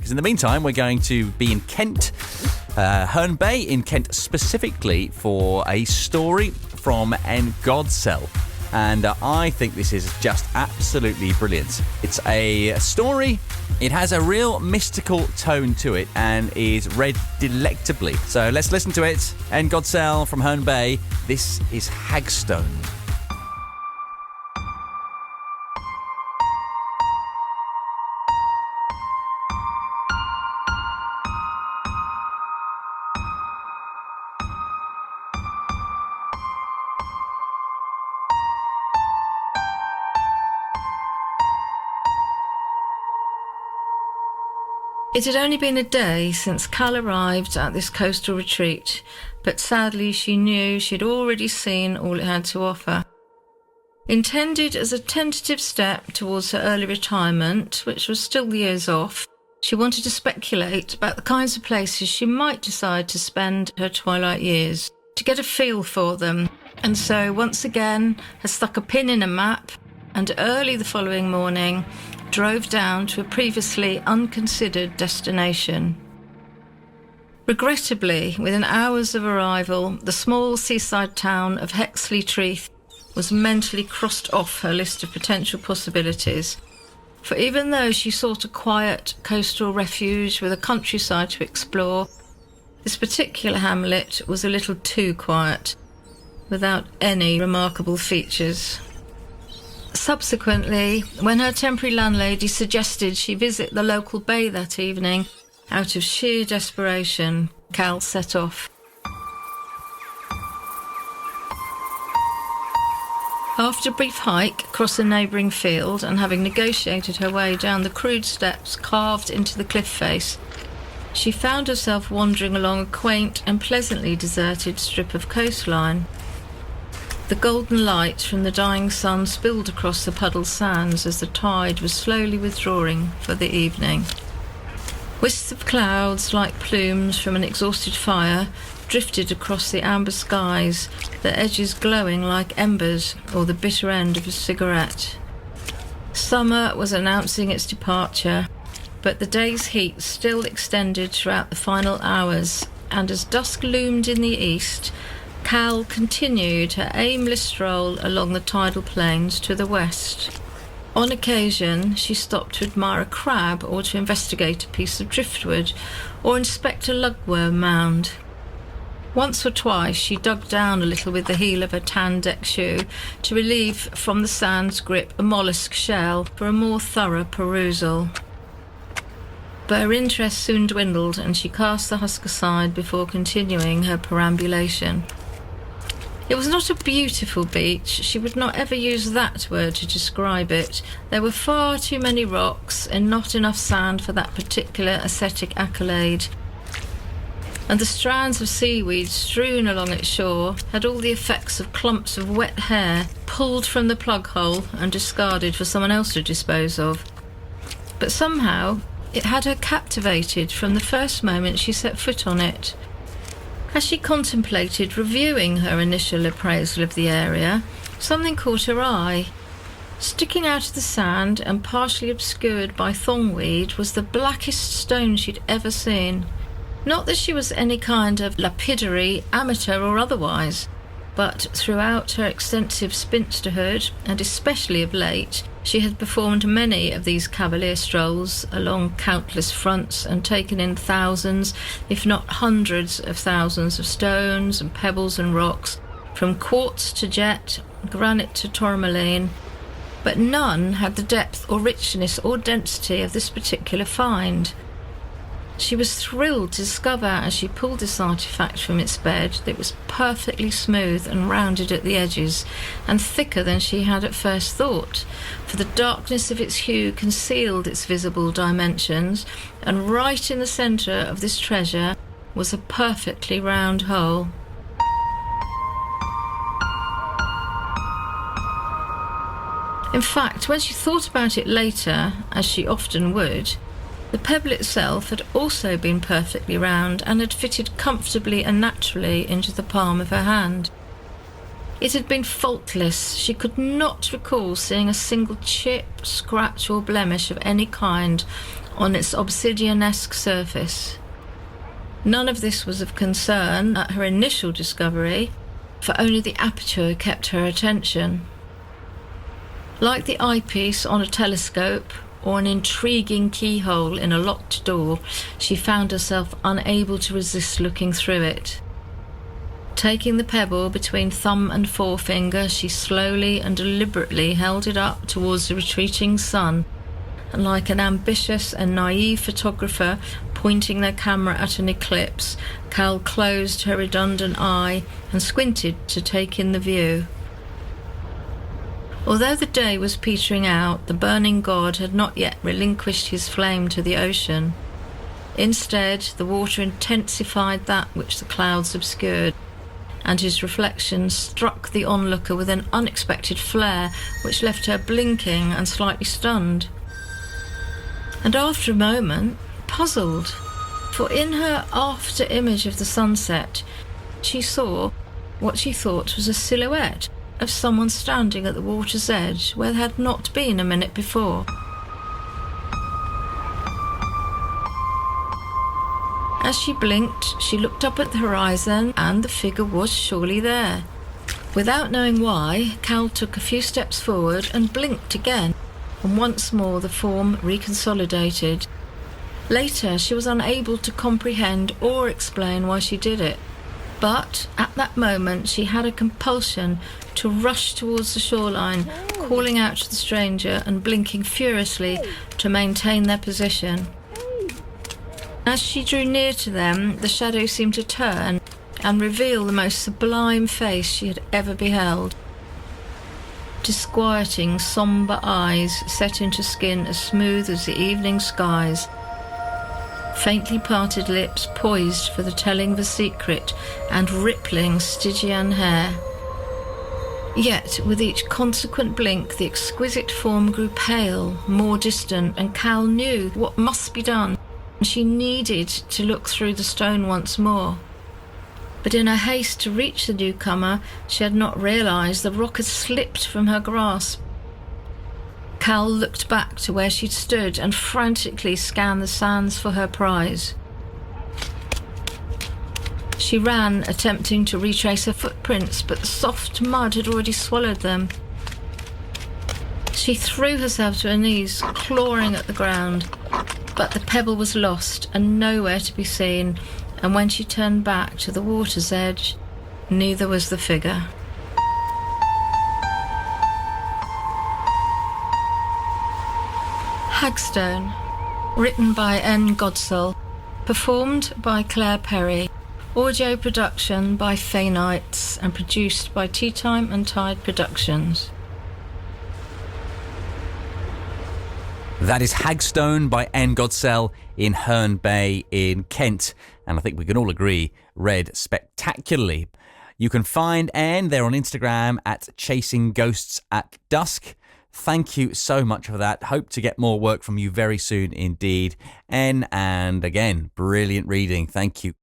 because in the meantime, we're going to be in Kent, Herne Bay in Kent specifically for a story from N Godsell. And I think this is just absolutely brilliant. It's a story. It has a real mystical tone to it and is read delectably. So let's listen to it. N Godsell from Herne Bay. This is Hagstone. It had only been a day since Cal arrived at this coastal retreat, but sadly she knew she'd already seen all it had to offer. Intended as a tentative step towards her early retirement, which was still years off, she wanted to speculate about the kinds of places she might decide to spend her twilight years, to get a feel for them, and so once again has stuck a pin in a map, and early the following morning drove down to a previously unconsidered destination. Regrettably, within hours of arrival, the small seaside town of Hexley-Treath was mentally crossed off her list of potential possibilities, for even though she sought a quiet coastal refuge with a countryside to explore, this particular hamlet was a little too quiet, without any remarkable features. Subsequently, when her temporary landlady suggested she visit the local bay that evening, out of sheer desperation, Cal set off. After a brief hike across a neighbouring field and having negotiated her way down the crude steps carved into the cliff face, she found herself wandering along a quaint and pleasantly deserted strip of coastline. The golden light from the dying sun spilled across the puddled sands as the tide was slowly withdrawing for the evening. Wisps of clouds, like plumes from an exhausted fire, drifted across the amber skies, their edges glowing like embers or the bitter end of a cigarette. Summer was announcing its departure, but the day's heat still extended throughout the final hours, and as dusk loomed in the east, Cal continued her aimless stroll along the tidal plains to the west. On occasion, she stopped to admire a crab or to investigate a piece of driftwood or inspect a lugworm mound. Once or twice she dug down a little with the heel of her tan deck shoe to relieve from the sand's grip a mollusk shell for a more thorough perusal. But her interest soon dwindled and she cast the husk aside before continuing her perambulation. It was not a beautiful beach. She would not ever use that word to describe it. There were far too many rocks and not enough sand for that particular aesthetic accolade. And the strands of seaweed strewn along its shore had all the effects of clumps of wet hair pulled from the plug hole and discarded for someone else to dispose of. But somehow it had her captivated from the first moment she set foot on it. As she contemplated reviewing her initial appraisal of the area, something caught her eye. Sticking out of the sand and partially obscured by thongweed was the blackest stone she'd ever seen. Not that she was any kind of lapidary, amateur or otherwise, but throughout her extensive spinsterhood, and especially of late, she had performed many of these cavalier strolls along countless fronts and taken in thousands, if not hundreds of thousands of stones and pebbles and rocks, from quartz to jet, granite to tourmaline, but none had the depth or richness or density of this particular find. She was thrilled to discover as she pulled this artefact from its bed that it was perfectly smooth and rounded at the edges and thicker than she had at first thought, for the darkness of its hue concealed its visible dimensions, and right in the centre of this treasure was a perfectly round hole. In fact, when she thought about it later, as she often would, the pebble itself had also been perfectly round and had fitted comfortably and naturally into the palm of her hand. It had been faultless. She could not recall seeing a single chip, scratch or blemish of any kind on its obsidian-esque surface. None of this was of concern at her initial discovery, for only the aperture kept her attention. Like the eyepiece on a telescope or an intriguing keyhole in a locked door, she found herself unable to resist looking through it. Taking the pebble between thumb and forefinger, she slowly and deliberately held it up towards the retreating sun, and like an ambitious and naive photographer pointing their camera at an eclipse, Cal closed her redundant eye and squinted to take in the view. Although the day was petering out, the burning god had not yet relinquished his flame to the ocean. Instead, the water intensified that which the clouds obscured, and his reflection struck the onlooker with an unexpected flare which left her blinking and slightly stunned. And after a moment, puzzled, for in her after image of the sunset, she saw what she thought was a silhouette of someone standing at the water's edge where there had not been a minute before. As she blinked, she looked up at the horizon, and the figure was surely there. Without knowing why, Cal took a few steps forward and blinked again, and once more the form reconsolidated. Later, she was unable to comprehend or explain why she did it. But at that moment, she had a compulsion to rush towards the shoreline, calling out to the stranger and blinking furiously to maintain their position. As she drew near to them, the shadow seemed to turn and reveal the most sublime face she had ever beheld. Disquieting, sombre eyes set into skin as smooth as the evening skies. Faintly parted lips poised for the telling of a secret, and rippling Stygian hair. Yet, with each consequent blink, the exquisite form grew pale, more distant, and Cal knew what must be done. She needed to look through the stone once more. But in her haste to reach the newcomer, she had not realised the rock had slipped from her grasp. Cal looked back to where she'd stood and frantically scanned the sands for her prize. She ran, attempting to retrace her footprints, but the soft mud had already swallowed them. She threw herself to her knees, clawing at the ground, but the pebble was lost and nowhere to be seen, and when she turned back to the water's edge, neither was the figure. Hagstone, written by N Godsell, performed by Clare Perry, audio production by Faynights, and produced by Tea Time and Tide Productions. That is Hagstone by N Godsell in Herne Bay in Kent, and I think we can all agree, read spectacularly. You can find N there on Instagram at Chasing Ghosts at Dusk. Thank you so much for that. Hope to get more work from you very soon indeed. N, and again, brilliant reading. Thank you.